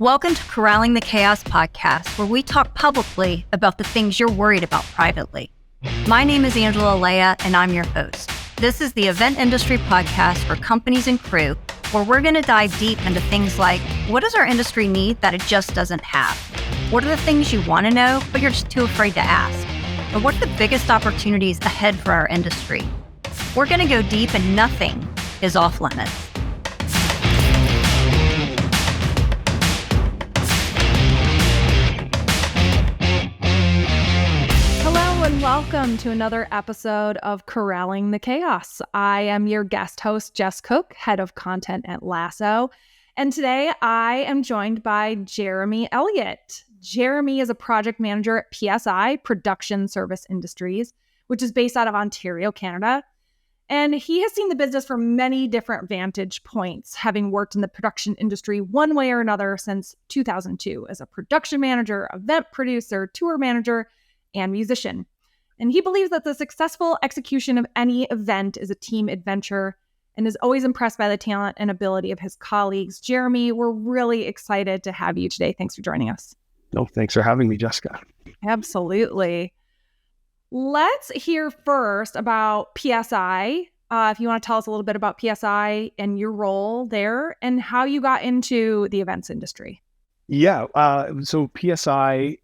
Welcome to Corralling the Chaos podcast, where we talk publicly about the things you're worried about privately. My name is Angela Leah, and I'm your host. This is the event industry podcast for companies and crew, where we're going to dive deep into things like, what does our industry need that it just doesn't have? What are the things you want to know, but you're just too afraid to ask? And what are the biggest opportunities ahead for our industry? We're going to go deep, and nothing is off limits. And welcome to another episode of Corralling the Chaos. I am your guest host, Jess Cook, head of content at Lasso. And today I am joined by Jeremy Elliott. Jeremy is a project manager at PSI, Production Service Industries, which is based out of Ontario, Canada. And he has seen the business from many different vantage points, having worked in the production industry one way or another since 2002 as a production manager, event producer, tour manager, and musician. And he believes that the successful execution of any event is a team adventure and is always impressed by the talent and ability of his colleagues. Jeremy, we're really excited to have you today. Thanks for joining us. No, thanks for having me, Jessica. Absolutely. Let's hear first about PSI. If you want to tell us a little bit about PSI and your role there and how you got into the events industry. Yeah, so PSI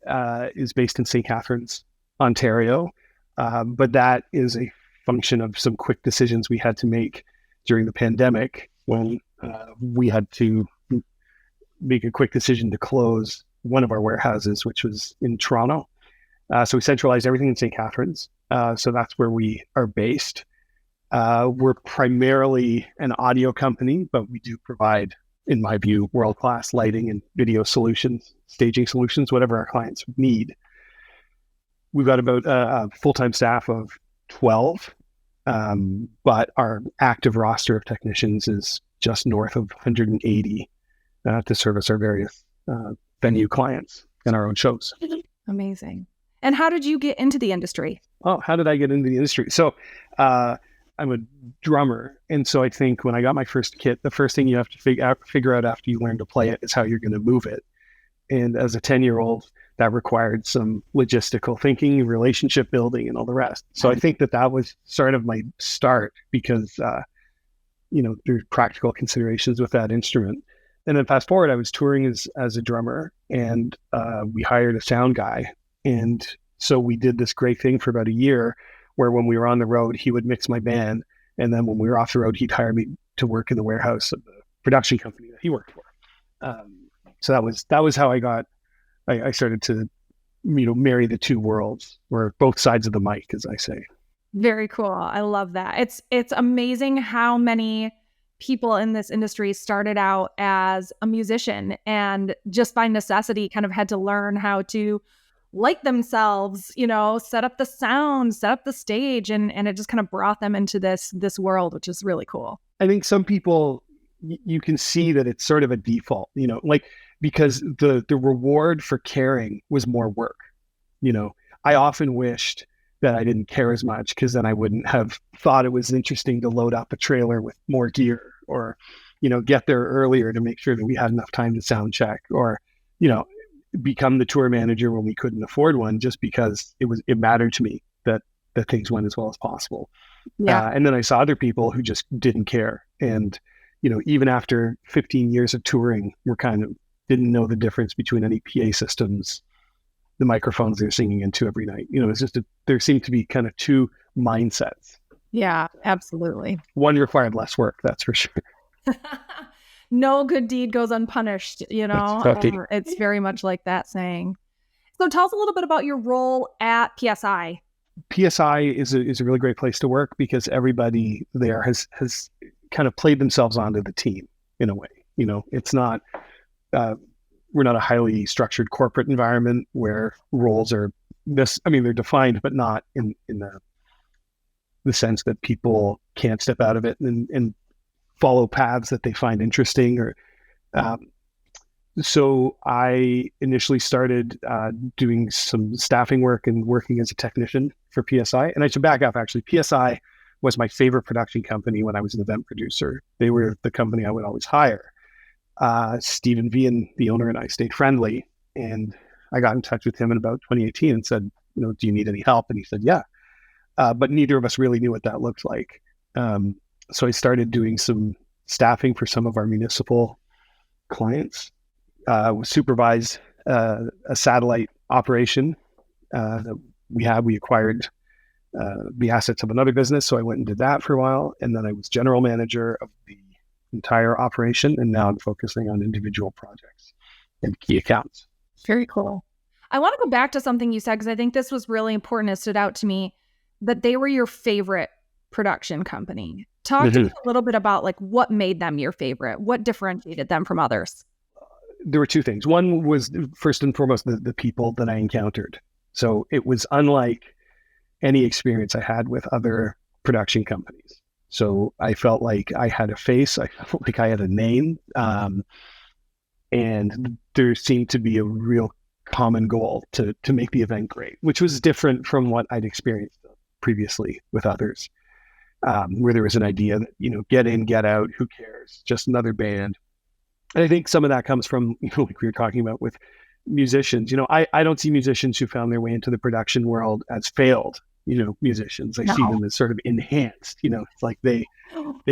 is based in St. Catharines, Ontario, but that is a function of some quick decisions we had to make during the pandemic when we had to make a quick decision to close one of our warehouses, which was in Toronto. So we centralized everything in St. Catharines. So that's where we are based. We're primarily an audio company, but we do provide, in my view, world-class lighting and video solutions, staging solutions, whatever our clients need. We've got about a full-time staff of 12, but our active roster of technicians is just north of 180 to service our various venue clients and our own shows. Amazing. And how did you get into the industry? Oh, how did I get into the industry? So I'm a drummer. And so I think when I got my first kit, the first thing you have to figure out after you learn to play it is how you're going to move it. And as a 10-year-old, that required some logistical thinking, relationship building, and all the rest. So I think that was sort of my start because, there's practical considerations with that instrument. And then fast forward, I was touring as a drummer and we hired a sound guy. And so we did this great thing for about a year where when we were on the road, he would mix my band. And then when we were off the road, he'd hire me to work in the warehouse of the production company that he worked for. So that was how I started to, marry the two worlds, or both sides of the mic, as I say. Very cool. I love that. It's amazing how many people in this industry started out as a musician and just by necessity kind of had to learn how to light themselves, set up the sound, set up the stage, and it just kind of brought them into this world, which is really cool. I think some people, you can see that it's sort of a default, because the reward for caring was more work. I often wished that I didn't care as much because then I wouldn't have thought it was interesting to load up a trailer with more gear or, get there earlier to make sure that we had enough time to sound check or, become the tour manager when we couldn't afford one just because it mattered to me that things went as well as possible. Yeah. And then I saw other people who just didn't care. And, even after 15 years of touring, we're kind of didn't know the difference between any PA systems, the microphones they're singing into every night. It's just there seemed to be kind of two mindsets. Yeah, absolutely. One required less work, that's for sure. No good deed goes unpunished, It's very much like that saying. So tell us a little bit about your role at PSI. PSI is a really great place to work because everybody there has kind of played themselves onto the team in a way. It's not, we're not a highly structured corporate environment where roles are they're defined, but not in the sense that people can't step out of it and follow paths that they find interesting so I initially started doing some staffing work and working as a technician for PSI. And I should back up, actually. PSI was my favorite production company when I was an event producer. They were the company I would always hire. Stephen V, and the owner, and I stayed friendly. And I got in touch with him in about 2018 and said, do you need any help? And he said, yeah. But neither of us really knew what that looked like. So I started doing some staffing for some of our municipal clients. Supervised a satellite operation that we acquired the assets of another business. So I went and did that for a while. And then I was general manager of the entire operation. And now I'm focusing on individual projects and key accounts. Very cool. I want to go back to something you said, because I think this was really important. It stood out to me that they were your favorite production company. Talk to me a little bit about like what made them your favorite, what differentiated them from others. There were two things. One was first and foremost the people that I encountered. So it was unlike any experience I had with other production companies. So I felt like I had a face. I felt like I had a name. And there seemed to be a real common goal to make the event great, which was different from what I'd experienced previously with others, where there was an idea that, get in, get out, who cares, just another band. And I think some of that comes from, like we were talking about with musicians. I don't see musicians who found their way into the production world as failed, musicians. I see them as sort of enhanced, it's like they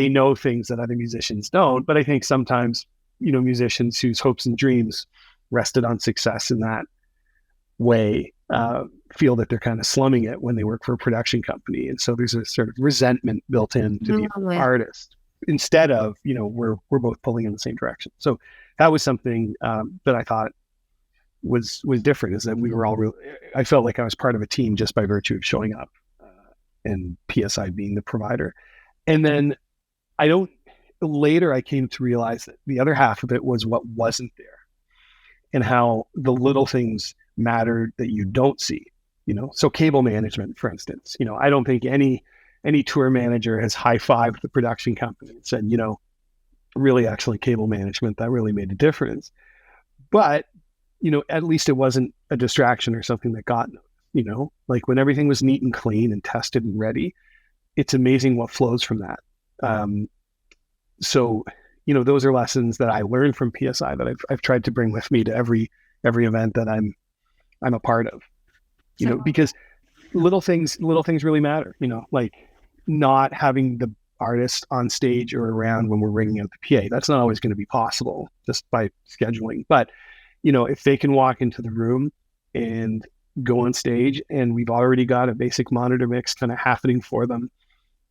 know things that other musicians don't. But I think sometimes, musicians whose hopes and dreams rested on success in that way feel that they're kind of slumming it when they work for a production company. And so there's a sort of resentment built in to the artist instead of, we're both pulling in the same direction. So that was something that I thought was different, is that we were all I felt like I was part of a team just by virtue of showing up and PSI being the provider. And then later I came to realize that the other half of it was what wasn't there, and how the little things mattered that you don't see, so cable management, for instance, I don't think any tour manager has high-fived the production company and said, really actually cable management, that really made a difference. But, at least it wasn't a distraction or something that got noticed, like when everything was neat and clean and tested and ready, it's amazing what flows from that. So, those are lessons that I learned from PSI that I've tried to bring with me to every event that I'm a part of, because little things really matter, like not having the artist on stage or around when we're ringing out the PA. That's not always going to be possible just by scheduling. But, if they can walk into the room and go on stage and we've already got a basic monitor mix kind of happening for them,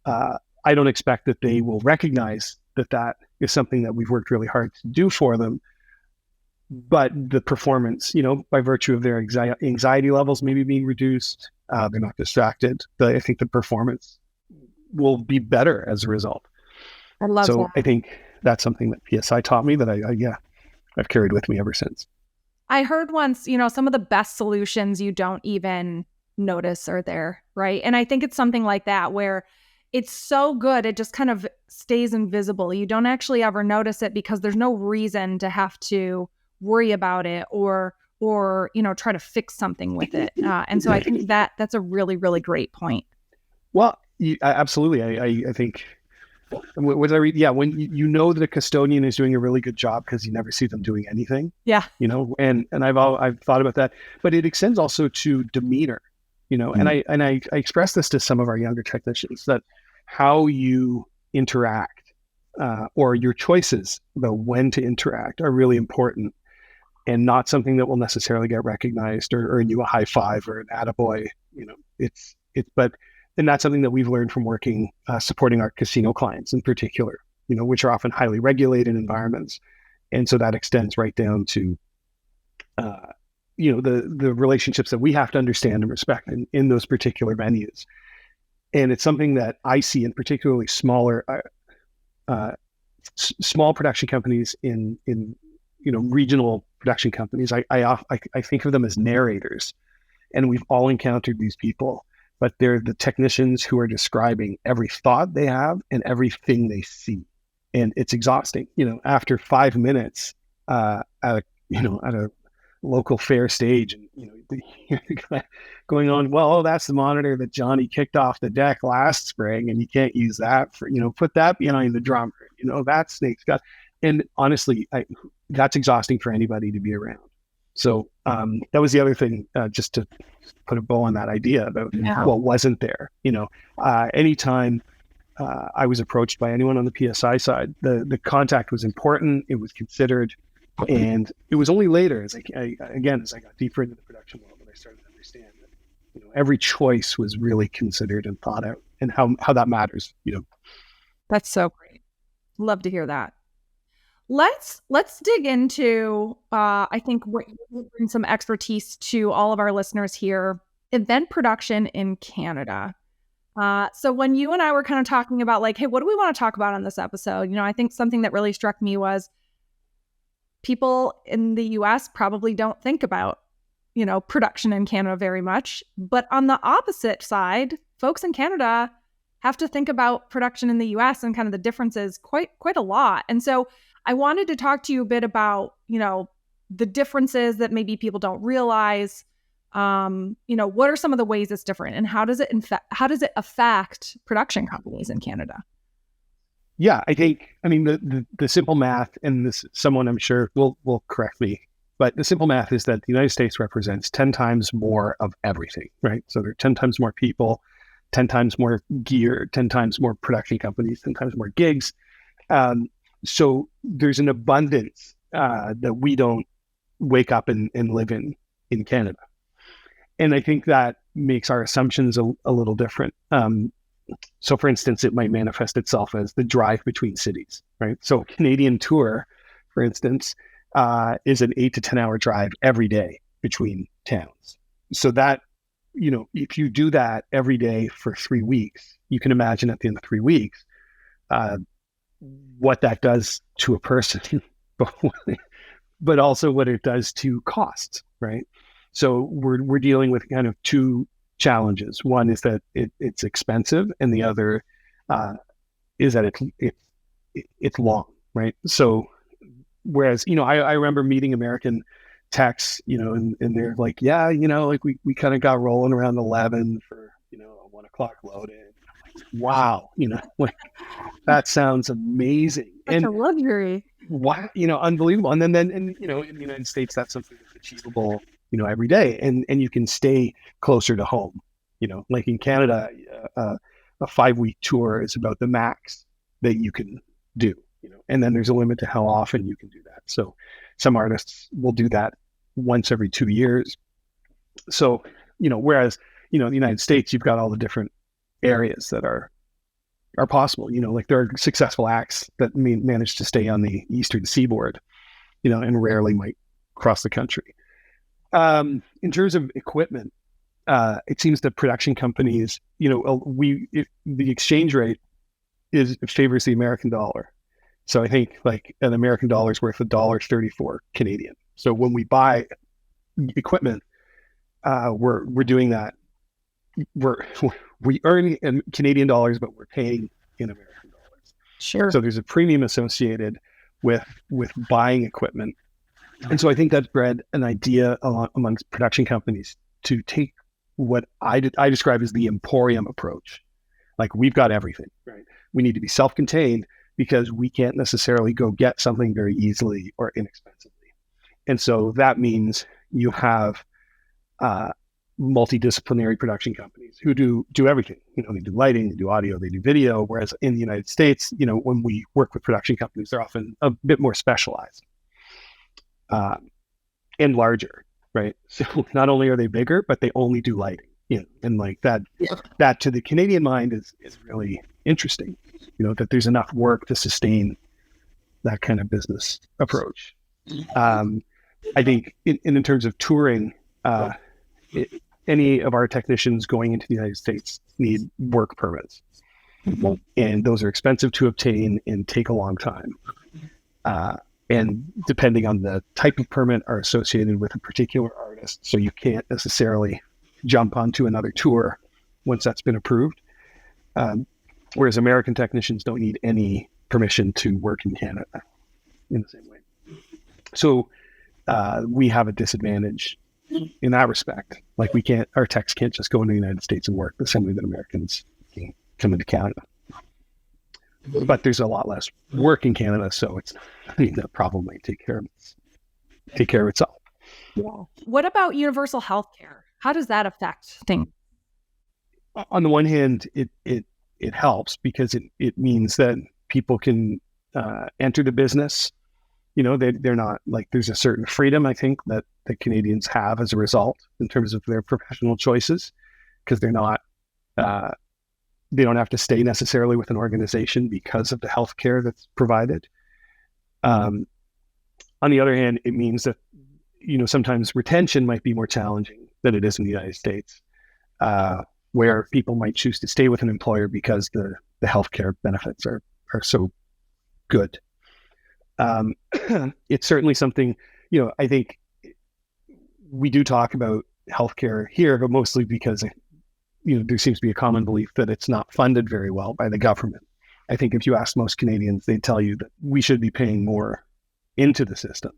I don't expect that they will recognize that is something that we've worked really hard to do for them. But the performance, by virtue of their anxiety levels maybe being reduced, they're not distracted. I think the performance will be better as a result. I love that. I think that's something that PSI taught me that I've carried with me ever since. I heard once, some of the best solutions you don't even notice are there, right? And I think it's something like that where it's so good, it just kind of stays invisible. You don't actually ever notice it because there's no reason to have to worry about it or try to fix something with it. And so I think that's a really, really great point. Well, absolutely. I think what I read, when you know that a custodian is doing a really good job because you never see them doing anything. Yeah. And I've thought about that, but it extends also to demeanor. And I express this to some of our younger technicians, that how you interact or your choices about when to interact are really important, and not something that will necessarily get recognized or earn you a high five or an attaboy. And that's something that we've learned from working, supporting our casino clients in particular, which are often highly regulated environments. And so that extends right down to, the relationships that we have to understand and respect in those particular venues. And it's something that I see in particularly smaller, small production companies in regional production companies. I think of them as narrators, and we've all encountered these people, but they're the technicians who are describing every thought they have and everything they see. And it's exhausting, after 5 minutes at a local fair stage, and going on, well, that's the monitor that Johnny kicked off the deck last spring, and you can't use that for, put that behind the drummer, that snake's got. And honestly, that's exhausting for anybody to be around. So that was the other thing, just to put a bow on that idea about what wasn't there. Anytime I was approached by anyone on the PSI side, the contact was important. It was considered, and it was only later, as I got deeper into the production world, that I started to understand that every choice was really considered and thought out, and how that matters. That's so great. Love to hear that. Let's dig into, I think, what you bring some expertise to all of our listeners here, event production in Canada. So when you and I were kind of talking about like, hey, what do we want to talk about on this episode? I think something that really struck me was people in the US probably don't think about, production in Canada very much. But on the opposite side, folks in Canada have to think about production in the US and kind of the differences quite a lot. And so I wanted to talk to you a bit about, the differences that maybe people don't realize. What are some of the ways it's different, and how does it affect production companies in Canada? Yeah, the simple math, and this someone I'm sure will correct me, but the simple math is that the United States represents 10 times more of everything, right? So there are 10 times more people, 10 times more gear, 10 times more production companies, 10 times more gigs. So there's an abundance that we don't wake up and live in Canada. And I think that makes our assumptions a little different. So for instance, it might manifest itself as the drive between cities, right? So a Canadian tour, for instance, is an 8 to 10 hour drive every day between towns. So that, if you do that every day for 3 weeks, you can imagine at the end of 3 weeks, what that does to a person, but also what it does to costs, right? So we're dealing with kind of two challenges. One is that it's expensive, and the other is that it's long, right? So whereas I remember meeting American techs, and they're like, yeah, like we kind of got rolling around 11 for a 1 o'clock load in. Wow, like that sounds amazing. Such a luxury. Wow, unbelievable. And then in the United States, that's something that's achievable, every day, and you can stay closer to home. Like in Canada, a 5-week tour is about the max that you can do. And then there's a limit to how often you can do that. So some artists will do that once every 2 years. So whereas the United States, you've got all the different areas that are possible. Like there are successful acts that manage to stay on the Eastern Seaboard, and rarely might cross the country. In terms of equipment, it seems that production companies, the exchange rate favors the American dollar. So I think like an American dollar is worth $1.34 Canadian. So when we buy equipment, we're doing that. We earn in Canadian dollars, but we're paying in American dollars. Sure. So there's a premium associated with buying equipment. And so I think that's bred an idea amongst production companies to take what I describe as the emporium approach. Like we've got everything, right? We need to be self-contained because we can't necessarily go get something very easily or inexpensively. And so that means you have multidisciplinary production companies who do everything. They do lighting, they do audio, they do video. Whereas in the United States, when we work with production companies, they're often a bit more specialized and larger, right? So not only are they bigger, but they only do lighting. And like that, that to the Canadian mind is really interesting. That there's enough work to sustain that kind of business approach. I think in terms of touring, any of our technicians going into the United States need work permits. And those are expensive to obtain and take a long time. And depending on the type of permit are associated with a particular artist. So you can't necessarily jump onto another tour once that's been approved. Whereas American technicians don't need any permission to work in Canada in the same way. So we have a disadvantage in that respect. Like our techs can't just go into the United States and work the same way that Americans can come into Canada. but there's a lot less work in Canada, so it's the problem might take care of itself. Yeah. What about universal health care? How does that affect things? On the one hand, it helps because it means that people can enter the business. They're not like, there's a certain freedom, I think, that the Canadians have as a result in terms of their professional choices, because they're not, they don't have to stay necessarily with an organization because of the healthcare that's provided. On the other hand, it means that, sometimes retention might be more challenging than it is in the United States, where people might choose to stay with an employer because the healthcare benefits are so good. It's certainly something, I think we do talk about healthcare here, but mostly because, there seems to be a common belief that it's not funded very well by the government. I think if you ask most Canadians, they'd tell you that we should be paying more into the system.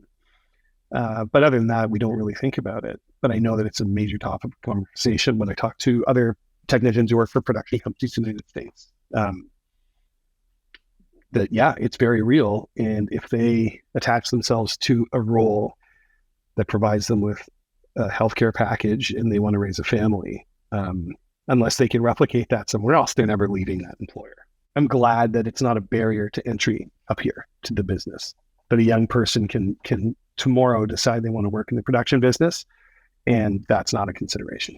But other than that, we don't really think about it. But I know that it's a major topic of conversation when I talk to other technicians who work for production companies in the United States. That, yeah, it's very real. And if they attach themselves to a role that provides them with a healthcare package and they want to raise a family, unless they can replicate that somewhere else, they're never leaving that employer. I'm glad that it's not a barrier to entry up here to the business, that a young person can tomorrow decide they want to work in the production business, and that's not a consideration.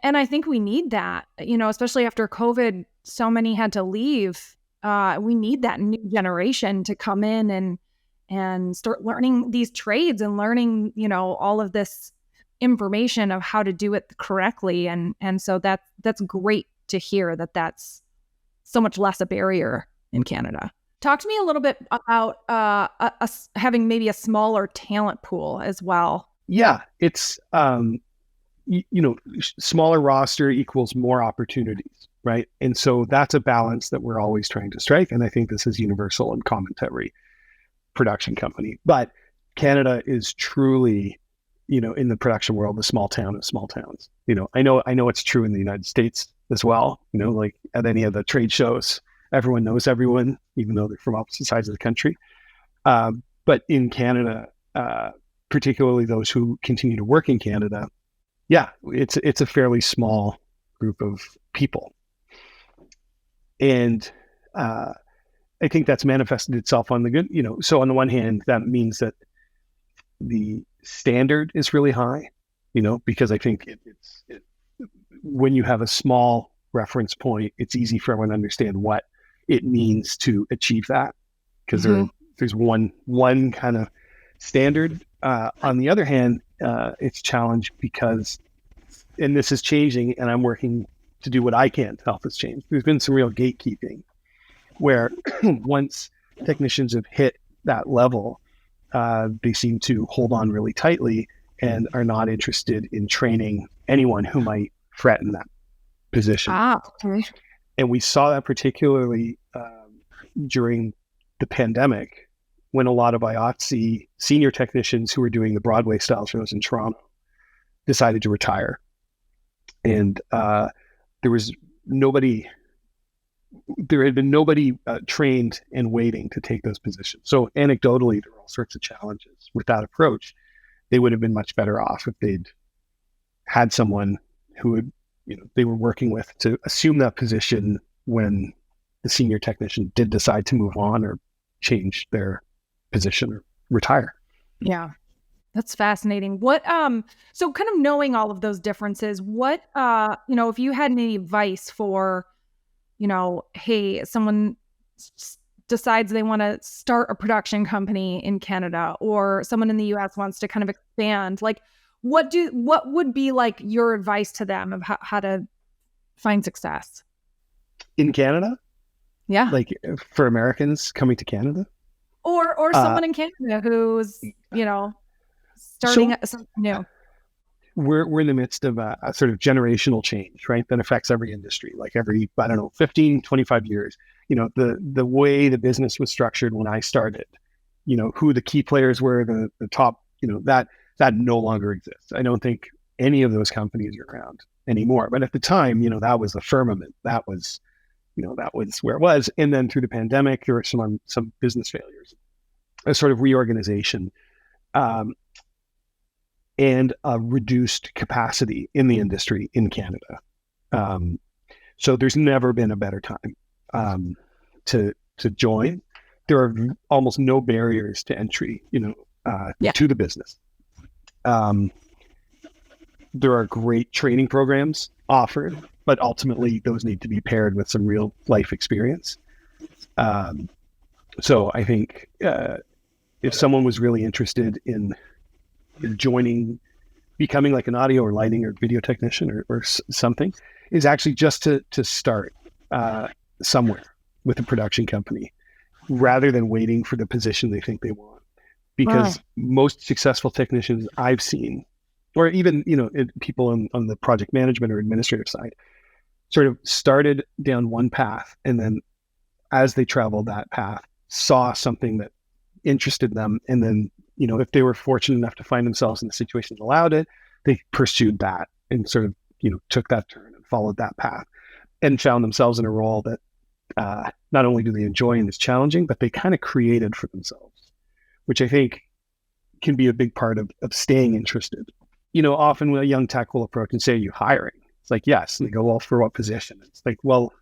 And I think we need that, especially after COVID, so many had to leave. We need that new generation to come in and start learning these trades and learning, all of this information of how to do it correctly. And so that's great to hear that that's so much less a barrier in Canada. Talk to me a little bit about having maybe a smaller talent pool as well. Yeah, it's, smaller roster equals more opportunities, right? And so that's a balance that we're always trying to strike. And I think this is universal and common to every production company. But Canada is truly, in the production world, the small town of small towns. I know it's true in the United States as well. Like at any of the trade shows, everyone knows everyone, even though they're from opposite sides of the country. But in Canada, particularly those who continue to work in Canada, yeah, it's a fairly small group of people. And I think that's manifested itself on the good, so on the one hand, that means that the standard is really high, because I think when you have a small reference point, it's easy for everyone to understand what it means to achieve that, because there's one kind of standard. On the other hand, it's challenged because, and this is changing, and I'm working to do what I can to help this change. There's been some real gatekeeping where once technicians have hit that level, they seem to hold on really tightly and are not interested in training anyone who might threaten that position. Okay. And we saw that particularly during the pandemic, when a lot of IATSE senior technicians who were doing the Broadway style shows in Toronto decided to retire. And there had been nobody trained and waiting to take those positions. So anecdotally, there were all sorts of challenges with that approach. They would have been much better off if they'd had someone who they were working with to assume that position when the senior technician did decide to move on or change their position or retire. Yeah. That's fascinating. What, so kind of knowing all of those differences, what, if you had any advice for, hey, someone decides they want to start a production company in Canada, or someone in the US wants to kind of expand, like what would be like your advice to them of how to find success in Canada? Yeah. Like for Americans coming to Canada? Or someone in Canada who's, starting something new. We're in the midst of a sort of generational change, right? That affects every industry, like every, 15, 25 years. The way the business was structured when I started, who the key players were, the top, that no longer exists. I don't think any of those companies are around anymore. But at the time, that was the firmament. That was that was where it was. And then through the pandemic, there were some business failures, a sort of reorganization, and a reduced capacity in the industry in Canada. So there's never been a better time to join. There are almost no barriers to entry, to the business. There are great training programs offered, but ultimately those need to be paired with some real life experience. So I think if someone was really interested in joining, becoming like an audio or lighting or video technician or something, is actually just to start somewhere with a production company rather than waiting for the position they think they want. Because most successful technicians I've seen, or even, people on the project management or administrative side, sort of started down one path, and then as they traveled that path, saw something that interested them, and then, if they were fortunate enough to find themselves in a situation that allowed it, they pursued that and sort of, took that turn and followed that path and found themselves in a role that not only do they enjoy and is challenging, but they kind of created for themselves, which I think can be a big part of staying interested. Often when a young tech will approach and say, "Are you hiring?" It's like, yes. And they go, "Well, for what position?" It's like, well,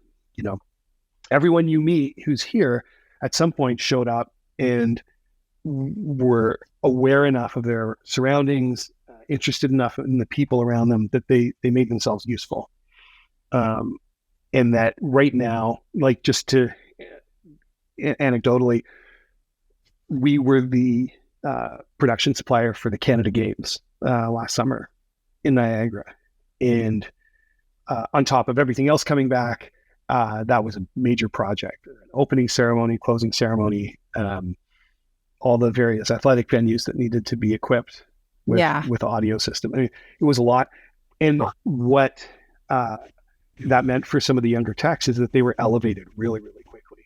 everyone you meet who's here at some point showed up and were aware enough of their surroundings, interested enough in the people around them that they made themselves useful. And that right now, like, just to anecdotally, we were the production supplier for the Canada Games last summer in Niagara. And on top of everything else coming back, that was a major project, an opening ceremony, closing ceremony, all the various athletic venues that needed to be equipped with audio system. I mean, it was a lot. And what that meant for some of the younger techs is that they were elevated really, really quickly.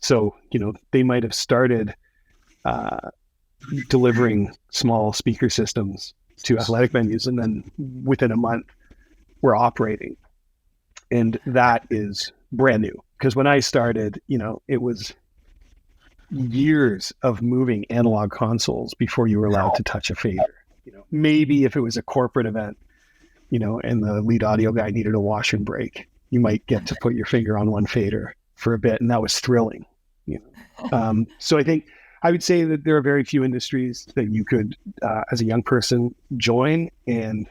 So, they might have started delivering small speaker systems to athletic venues, and then within a month we're operating. And that is brand new, because when I started, it was years of moving analog consoles before you were allowed to touch a fader. Maybe if it was a corporate event, and the lead audio guy needed a wash and break, you might get to put your finger on one fader for a bit, and that was thrilling. So I think I would say that there are very few industries that you could, as a young person, join and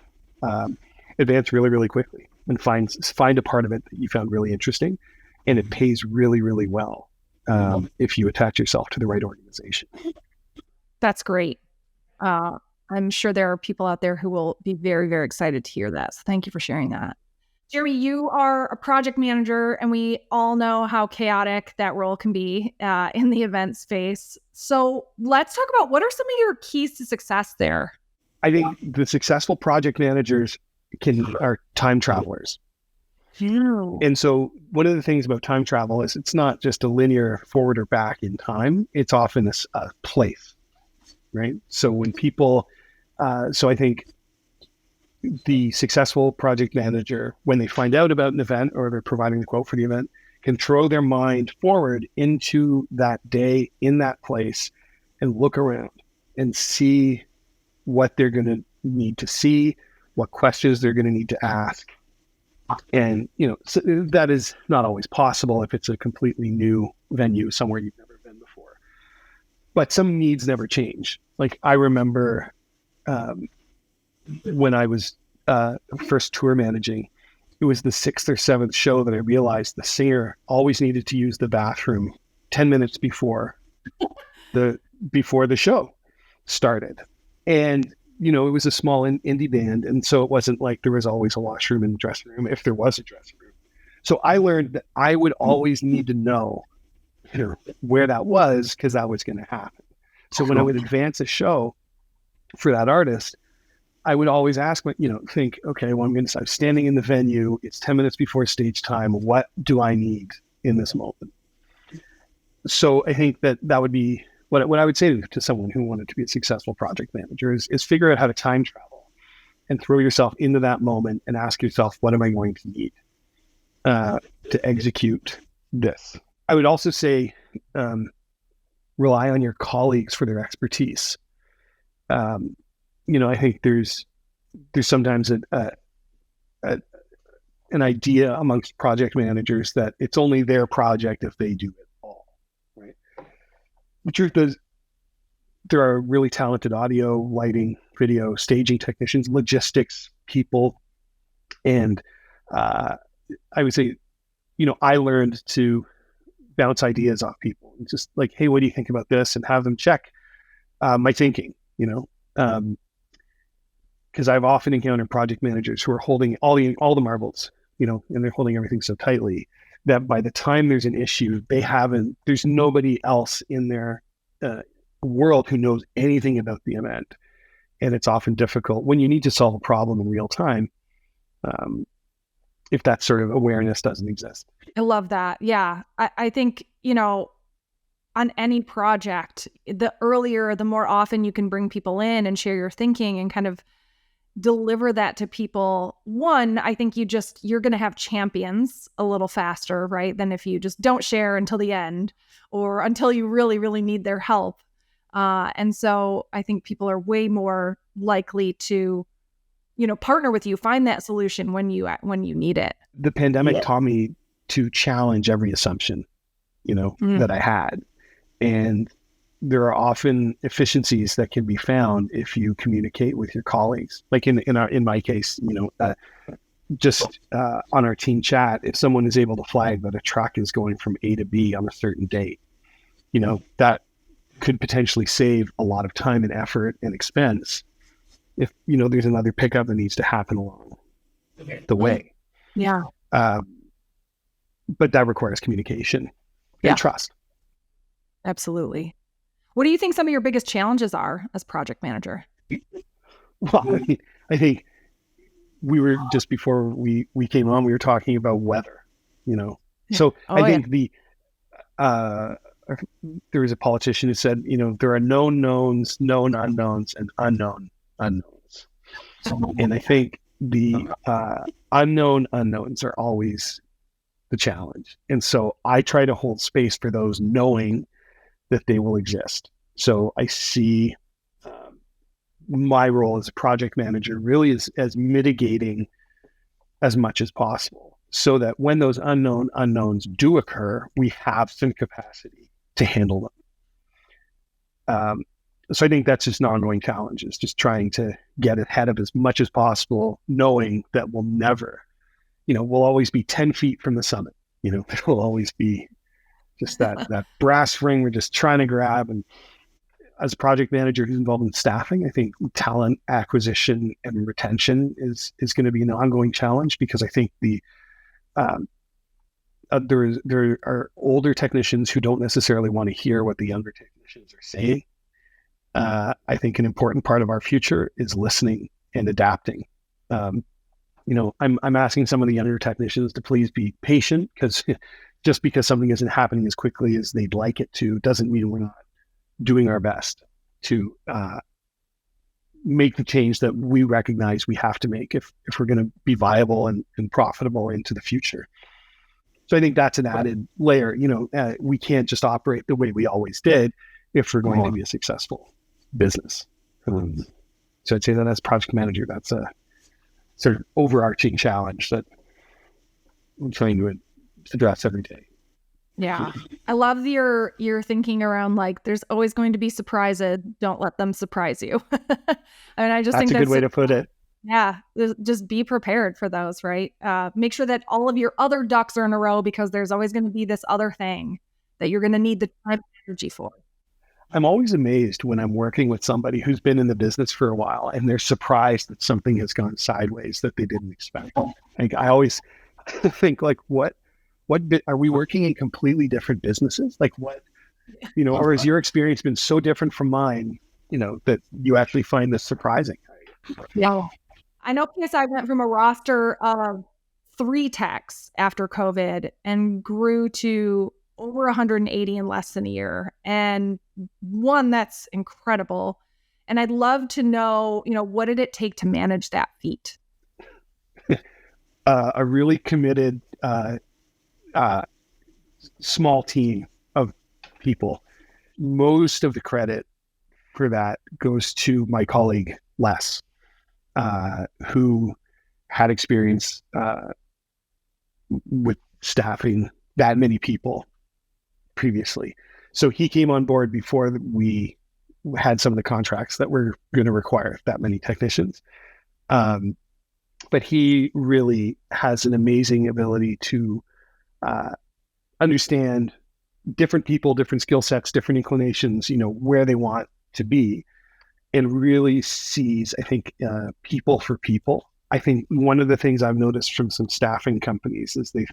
advance really, really quickly, and find a part of it that you found really interesting, and it pays really, really well if you attach yourself to the right organization. That's great. I'm sure there are people out there who will be very, very excited to hear that. So thank you for sharing that. Jeremy, you are a project manager, and we all know how chaotic that role can be in the event space. So let's talk about, what are some of your keys to success there? I think the successful project managers are time travelers. And so one of the things about time travel is it's not just a linear forward or back in time. It's often a place, right? So when people, so I think the successful project manager, when they find out about an event or they're providing the quote for the event, can throw their mind forward into that day in that place and look around and see what they're going to need to see, what questions they're going to need to ask. And, so that is not always possible if it's a completely new venue somewhere you've never been before. But some needs never change. Like, I remember when I was first tour managing, it was the 6th or 7th show that I realized the singer always needed to use the bathroom 10 minutes before the show started. And, it was a small indie band. And so it wasn't like there was always a washroom in the dressing room, if there was a dressing room. So I learned that I would always need to know where that was, because that was going to happen. So when I would advance a show for that artist, I would always ask, think, okay, well, I'm standing in the venue. It's 10 minutes before stage time. What do I need in this moment? So I think that would be what I would say to someone who wanted to be a successful project manager is figure out how to time travel and throw yourself into that moment and ask yourself, what am I going to need? to execute this. I would also say rely on your colleagues for their expertise. I think there's sometimes an idea amongst project managers that it's only their project if they do it all, right? The truth is, there are really talented audio, lighting, video, staging technicians, logistics people, and I would say, I learned to bounce ideas off people. It's just like, hey, what do you think about this? And have them check my thinking, because I've often encountered project managers who are holding all the marbles, and they're holding everything so tightly that by the time there's an issue, there's nobody else in their world who knows anything about the event. And it's often difficult when you need to solve a problem in real time, if that sort of awareness doesn't exist. I love that. Yeah. I think, on any project, the earlier, the more often you can bring people in and share your thinking and kind of deliver that to people. One, I think you're going to have champions a little faster, right? Than if you just don't share until the end or until you really, really need their help. And so I think people are way more likely to, partner with you, find that solution when you need it. The pandemic taught me to challenge every assumption, that I had. And there are often efficiencies that can be found if you communicate with your colleagues. Like in my case, just on our team chat, if someone is able to flag that a truck is going from A to B on a certain date, that could potentially save a lot of time and effort and expense if, there's another pickup that needs to happen along the way. Yeah. But that requires communication and trust. Absolutely. What do you think some of your biggest challenges are as project manager? Well, I think we were just before we came on, we were talking about weather, So I think there was a politician who said, there are known knowns, known unknowns, and unknown unknowns. And I think the unknown unknowns are always the challenge. And so I try to hold space for those, knowing that they will exist. So I see my role as a project manager really as mitigating as much as possible, so that when those unknown unknowns do occur, we have some capacity to handle them. So I think that's just an ongoing challenge, is just trying to get ahead of as much as possible, knowing that we'll never, we'll always be 10 feet from the summit. There will always be just that brass ring we're just trying to grab. And as a project manager who's involved in staffing, I think talent acquisition and retention is going to be an ongoing challenge, because I think there are older technicians who don't necessarily want to hear what the younger technicians are saying. I think an important part of our future is listening and adapting. I'm asking some of the younger technicians to please be patient, because just because something isn't happening as quickly as they'd like it to doesn't mean we're not doing our best to make the change that we recognize we have to make if we're going to be viable and profitable into the future. So I think that's an added layer. We can't just operate the way we always did if we're going to be a successful business. So I'd say that as project manager, that's a sort of overarching challenge that I'm trying to address every day. Yeah. I love your thinking around, like, there's always going to be surprises. Don't let them surprise you. And I just think that's a good way to put it. Yeah. Just be prepared for those, right? Make sure that all of your other ducks are in a row, because there's always going to be this other thing that you're going to need the time and energy for. I'm always amazed when I'm working with somebody who's been in the business for a while and they're surprised that something has gone sideways that they didn't expect. Like, I always think, like, what are we working in completely different businesses? Like, what, or has your experience been so different from mine, that you actually find this surprising? Yeah. I know PSI went from a roster of 3 techs after COVID and grew to over 180 in less than a year. And one, that's incredible. And I'd love to know, what did it take to manage that feat? A really committed small team of people. Most of the credit for that goes to my colleague Les, who had experience with staffing that many people previously. So he came on board before we had some of the contracts that were going to require that many technicians. But he really has an amazing ability to understand different people, different skill sets, different inclinations, where they want to be, and really sees, I think, people for people. I think one of the things I've noticed from some staffing companies is they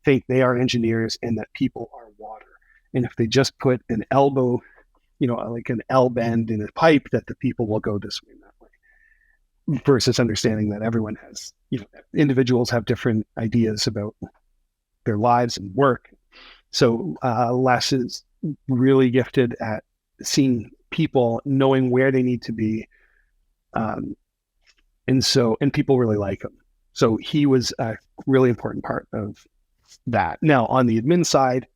think they are engineers and that people are water. And if they just put an elbow, like an L bend in a pipe, that the people will go this way and that way. Versus understanding that everyone has, individuals have different ideas about their lives and work. So Les is really gifted at seeing people, knowing where they need to be. And people really like him. So he was a really important part of that. Now, on the admin side,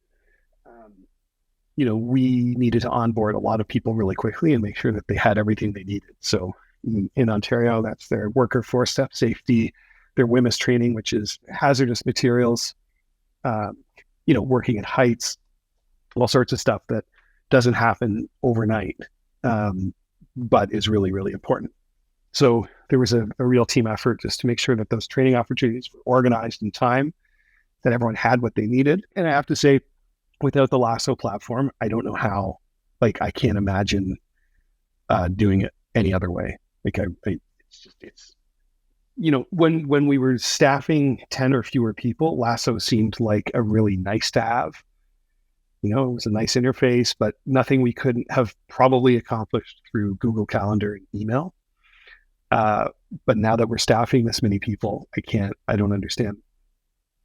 we needed to onboard a lot of people really quickly and make sure that they had everything they needed. So in Ontario, that's their worker 4-step safety, their WHMIS training, which is hazardous materials, working at heights, all sorts of stuff that doesn't happen overnight, but is really, really important. So there was a real team effort just to make sure that those training opportunities were organized in time, that everyone had what they needed. And I have to say, without the Lasso platform, I don't know how, I can't imagine doing it any other way. When we were staffing 10 or fewer people, Lasso seemed like a really nice to have. It was a nice interface, but nothing we couldn't have probably accomplished through Google Calendar and email. But now that we're staffing this many people, I don't understand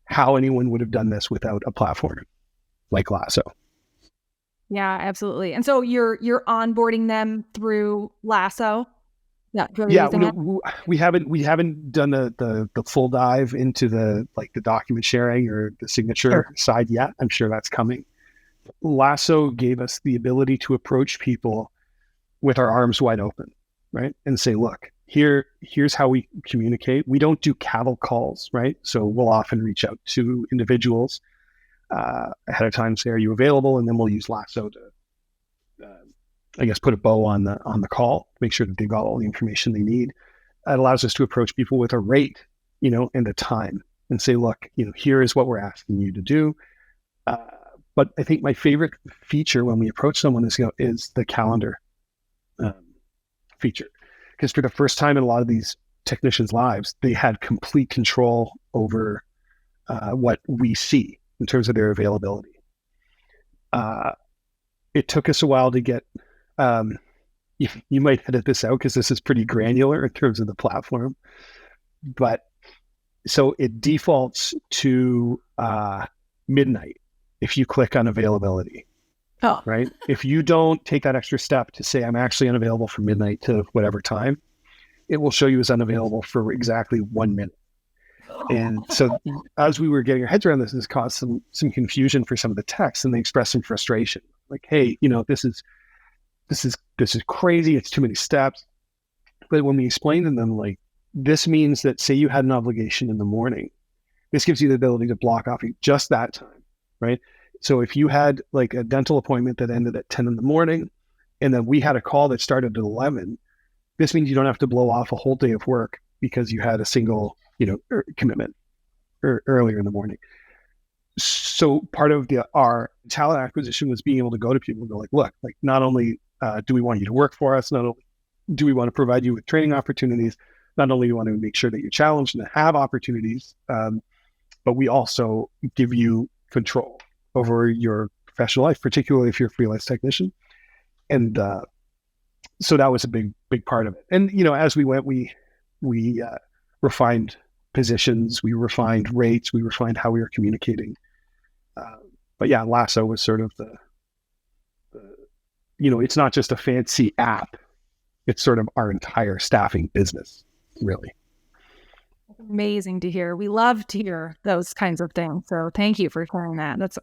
how anyone would have done this without a platform like Lasso. Yeah, absolutely. And so you're onboarding them through Lasso? Yeah, we haven't done the full dive into the document sharing or the signature side yet. I'm sure that's coming. Lasso gave us the ability to approach people with our arms wide open, right? And say, look, here's how we communicate. We don't do cattle calls, right? So we'll often reach out to individuals ahead of time, say, are you available? And then we'll use Lasso to, put a bow on the call, make sure that they've got all the information they need. It allows us to approach people with a rate, and a time, and say, look, here is what we're asking you to do. But I think my favorite feature when we approach someone is the calendar feature. Because for the first time in a lot of these technicians' lives, they had complete control over what we see in terms of their availability. It took us a while to get, you might edit this out because this is pretty granular in terms of the platform, but so it defaults to midnight if you click on availability. Oh. Right? If you don't take that extra step to say, I'm actually unavailable from midnight to whatever time, it will show you as unavailable for exactly 1 minute. And so as we were getting our heads around this caused some confusion for some of the techs, and they expressed some frustration. Like, hey, this is crazy. It's too many steps. But when we explained to them, this means that, say you had an obligation in the morning, this gives you the ability to block off just that time, right? So if you had a dental appointment that ended at 10 in the morning, and then we had a call that started at 11, this means you don't have to blow off a whole day of work because you had a single, commitment earlier in the morning. So part of our talent acquisition was being able to go to people and go look, not only do we want you to work for us, not only do we want to provide you with training opportunities, not only do we want to make sure that you're challenged and have opportunities, but we also give you control over your professional life, particularly if you're a freelance technician. And so that was a big part of it. And, as we went, we refined positions, we refined rates, we refined how we were communicating. But yeah, Lasso was sort of the it's not just a fancy app. It's sort of our entire staffing business, really. Amazing to hear. We love to hear those kinds of things. So thank you for sharing that. That's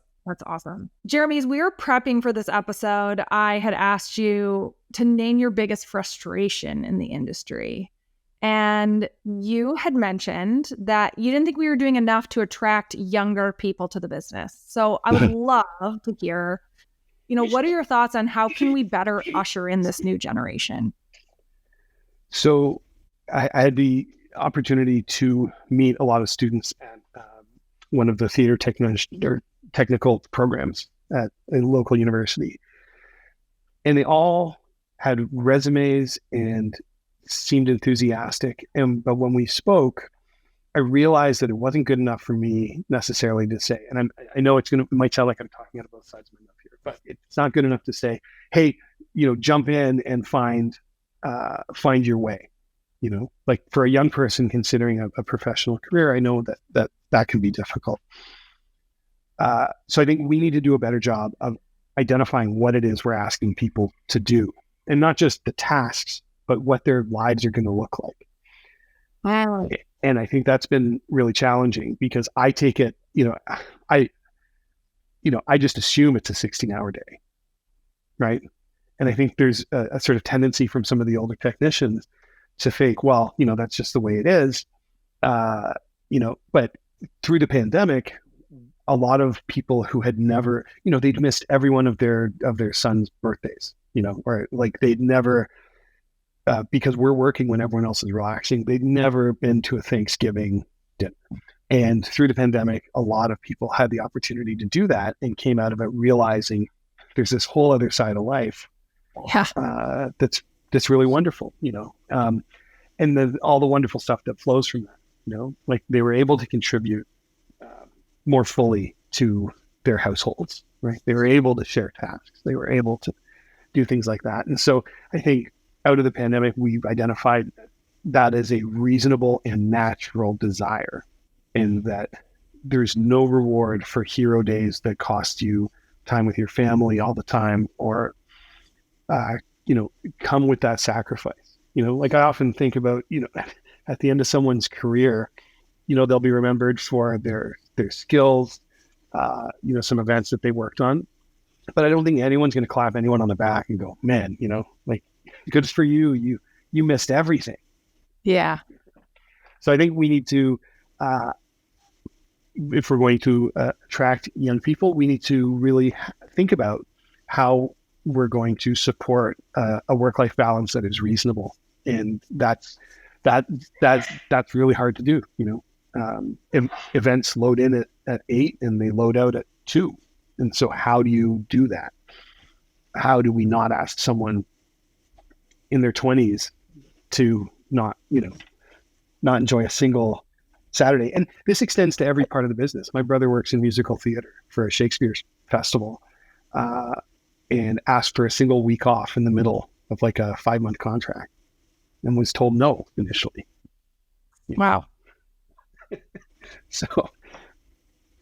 awesome. Jeremy, as we were prepping for this episode, I had asked you to name your biggest frustration in the industry. And you had mentioned that you didn't think we were doing enough to attract younger people to the business. So I would love to hear, what are your thoughts on how can we better usher in this new generation? So I had the opportunity to meet a lot of students at one of the theater technical programs at a local university. And they all had resumes and seemed enthusiastic. But when we spoke, I realized that it wasn't good enough for me necessarily to say, and I know it might sound like I'm talking out of both sides of my mouth here, but it's not good enough to say, hey, jump in and find your way. Like for a young person considering a professional career, I know that can be difficult. So I think we need to do a better job of identifying what it is we're asking people to do, and not just the tasks, but what their lives are going to look like. Wow. And I think that's been really challenging because I take it, I just assume it's a 16-hour day, right? And I think there's a sort of tendency from some of the older technicians to think, well, that's just the way it is. But through the pandemic, a lot of people who had never, they'd missed every one of their sons' birthdays, or like they'd never, because we're working when everyone else is relaxing, they'd never been to a Thanksgiving dinner. And through the pandemic, a lot of people had the opportunity to do that and came out of it realizing there's this whole other side of life. Yeah. That's really wonderful, and all the wonderful stuff that flows from that, like they were able to contribute more fully to their households, right? They were able to share tasks. They were able to do things like that. And so I think out of the pandemic, we've identified that as a reasonable and natural desire, and that there's no reward for hero days that cost you time with your family all the time, or come with that sacrifice. Like I often think about, at the end of someone's career, they'll be remembered for their skills, some events that they worked on. But I don't think anyone's going to clap anyone on the back and go, man, like good for you. You missed everything. Yeah. So I think we need to, if we're going to attract young people, we need to really think about how we're going to support a work-life balance that is reasonable. And that's really hard to do. Events load in at 8 and they load out at 2. And so how do you do that? How do we not ask someone in their 20s to not enjoy a single Saturday? And this extends to every part of the business. My brother works in musical theater for a Shakespeare festival, and asked for a single week off in the middle of like a 5-month contract and was told no initially. Wow. So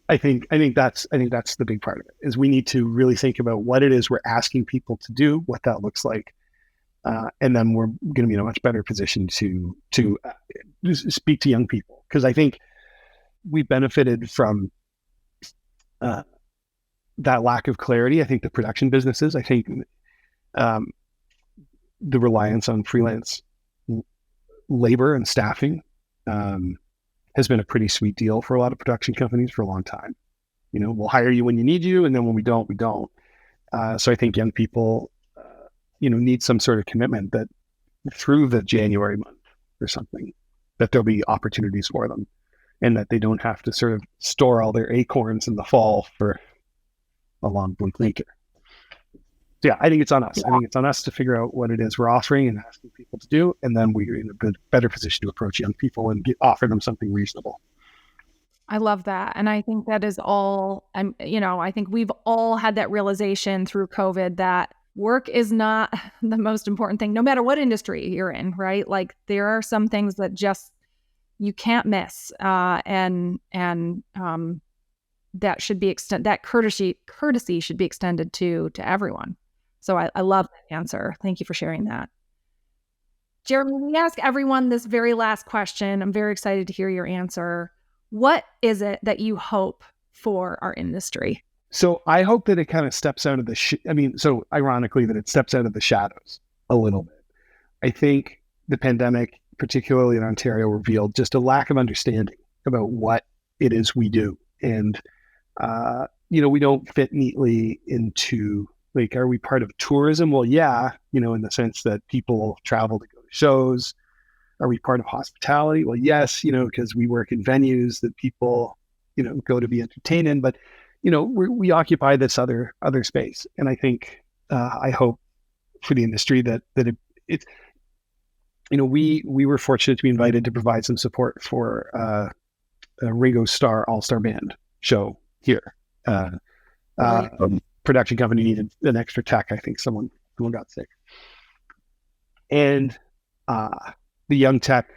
I think that's the big part of it, is we need to really think about what it is we're asking people to do, what that looks like. And then we're going to be in a much better position to speak to young people. Because I think we benefited from that lack of clarity. I think the production businesses, I think the reliance on freelance labor and staffing has been a pretty sweet deal for a lot of production companies for a long time. We'll hire you when you need you, and then when we don't, we don't. So I think young people, need some sort of commitment that through the January month or something, that there'll be opportunities for them, and that they don't have to sort of store all their acorns in the fall for a long winter. So yeah, I think it's on us. Yeah. I think it's on us to figure out what it is we're offering and asking people to do, and then we're in a better position to approach young people and offer them something reasonable. I love that. And I think that is all, I think we've all had that realization through COVID that work is not the most important thing, no matter what industry you're in, right? Like there are some things that just, you can't miss. And that should be that courtesy should be extended to everyone. So I love that answer. Thank you for sharing that. Jeremy, we ask everyone this very last question. I'm very excited to hear your answer. What is it that you hope for our industry? So I hope that it kind of steps out of the ironically, that it steps out of the shadows a little bit. I think the pandemic, particularly in Ontario, revealed just a lack of understanding about what it is we do. And, we don't fit neatly into, like, are we part of tourism? Well, yeah, in the sense that people travel to go to shows. Are we part of hospitality? Well, yes, because we work in venues that people, go to be entertained in. But, we occupy this other space. And I think, I hope for the industry that it's, we were fortunate to be invited to provide some support for a Ringo Starr All-Star Band show here. Production company needed an extra tech. I think someone got sick. And the young tech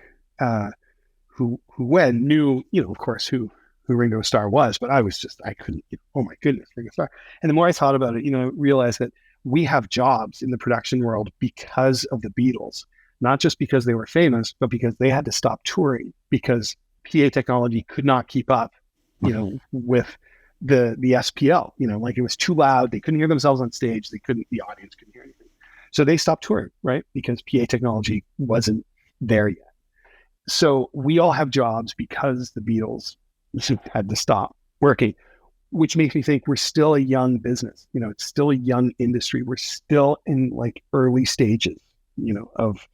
who went knew, of course, who Ringo Starr was, but I couldn't, oh my goodness, Ringo Starr. And the more I thought about it, I realized that we have jobs in the production world because of the Beatles, not just because they were famous, but because they had to stop touring because PA technology could not keep up, with the SPL, like it was too loud. They couldn't hear themselves on stage. The audience couldn't hear anything. So they stopped touring, right? Because PA technology wasn't there yet. So we all have jobs because the Beatles had to stop working, which makes me think we're still a young business. It's still a young industry. We're still in like early stages, of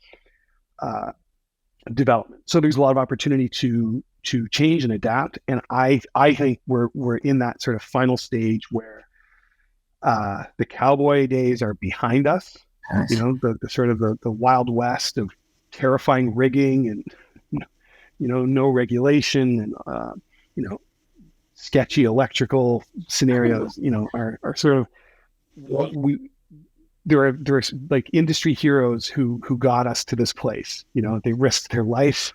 development. So there's a lot of opportunity to change and adapt. And I think we're in that sort of final stage where the cowboy days are behind us. Nice. The sort of the Wild West of terrifying rigging and no regulation and sketchy electrical scenarios. Are sort of there's like industry heroes who got us to this place. They risked their lives,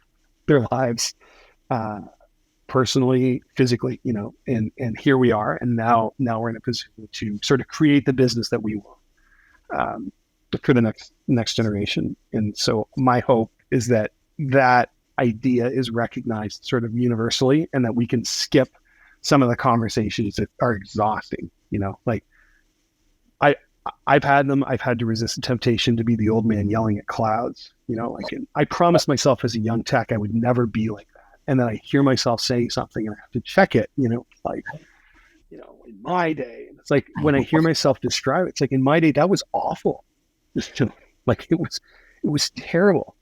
personally, physically, and here we are. And now we're in a position to sort of create the business that we want for the next generation. And so my hope is that idea is recognized sort of universally, and that we can skip some of the conversations that are exhausting. Like I've had them. I've had to resist the temptation to be the old man yelling at clouds. I promised myself as a young tech I would never be like that. And then I hear myself saying something and I have to check it, in my day. And it's like when I hear myself describe it, it's like in my day, that was awful. Like it was terrible.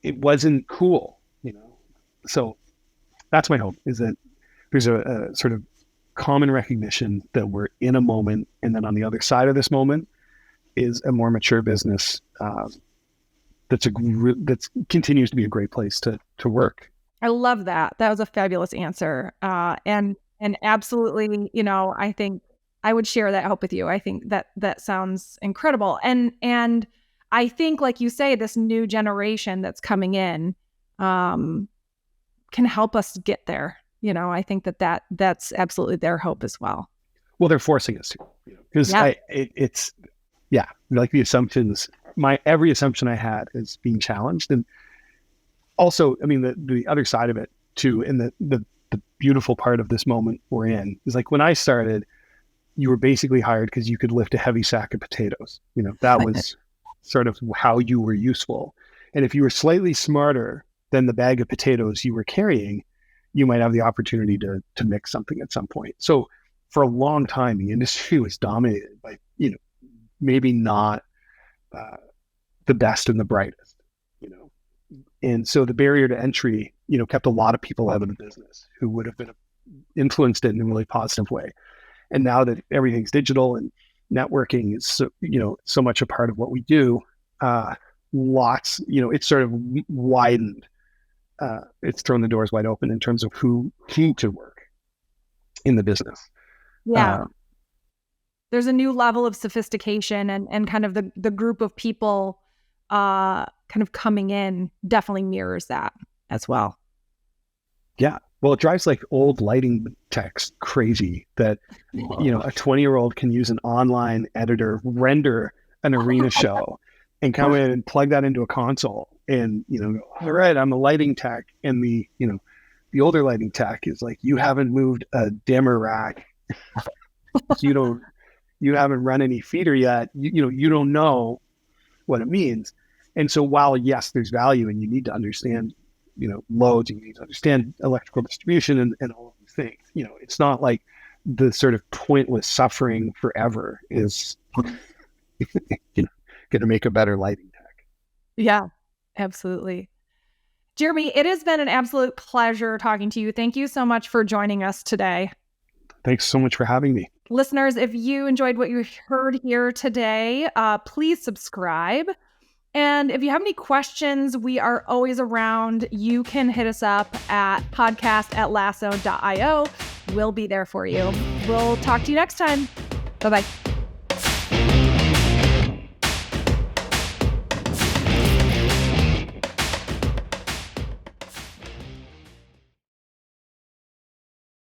It wasn't cool, So that's my hope, is that there's a sort of common recognition that we're in a moment. And then on the other side of this moment is a more mature business that continues to be a great place to work. I love that. That was a fabulous answer. And absolutely, I think I would share that hope with you. I think that sounds incredible. And I think, like you say, this new generation that's coming in can help us get there. I think that's absolutely their hope as well. Well, they're forcing us to, because it's like the assumptions. Every assumption I had is being challenged. And also, the other side of it too, and the beautiful part of this moment we're in is, like, when I started, you were basically hired because you could lift a heavy sack of potatoes. That was sort of how you were useful. And if you were slightly smarter than the bag of potatoes you were carrying, you might have the opportunity to mix something at some point. So for a long time, the industry was dominated by, maybe not the best and the brightest, and so the barrier to entry, kept a lot of people out of the business who would have been influenced it in a really positive way. And now that everything's digital and networking is so much a part of what we do, it's sort of widened. It's thrown the doors wide open in terms of who could work in the business. Yeah. There's a new level of sophistication and kind of the group of people kind of coming in definitely mirrors that as well. Yeah. Well, it drives like old lighting techs crazy that, a 20-year-old can use an online editor, render an arena show, and come in and plug that into a console and, go, all right, I'm a lighting tech. And the older lighting tech is like, you haven't moved a dimmer rack. You haven't run any feeder yet. You don't know what it means. And so while, yes, there's value and you need to understand, loads, and you need to understand electrical distribution and all of these things, it's not like the sort of pointless suffering forever is going to make a better lighting tech. Yeah, absolutely. Jeremy, it has been an absolute pleasure talking to you. Thank you so much for joining us today. Thanks so much for having me. Listeners, if you enjoyed what you heard here today, please subscribe. And if you have any questions, we are always around. You can hit us up at podcast@lasso.io. We'll be there for you. We'll talk to you next time. Bye-bye.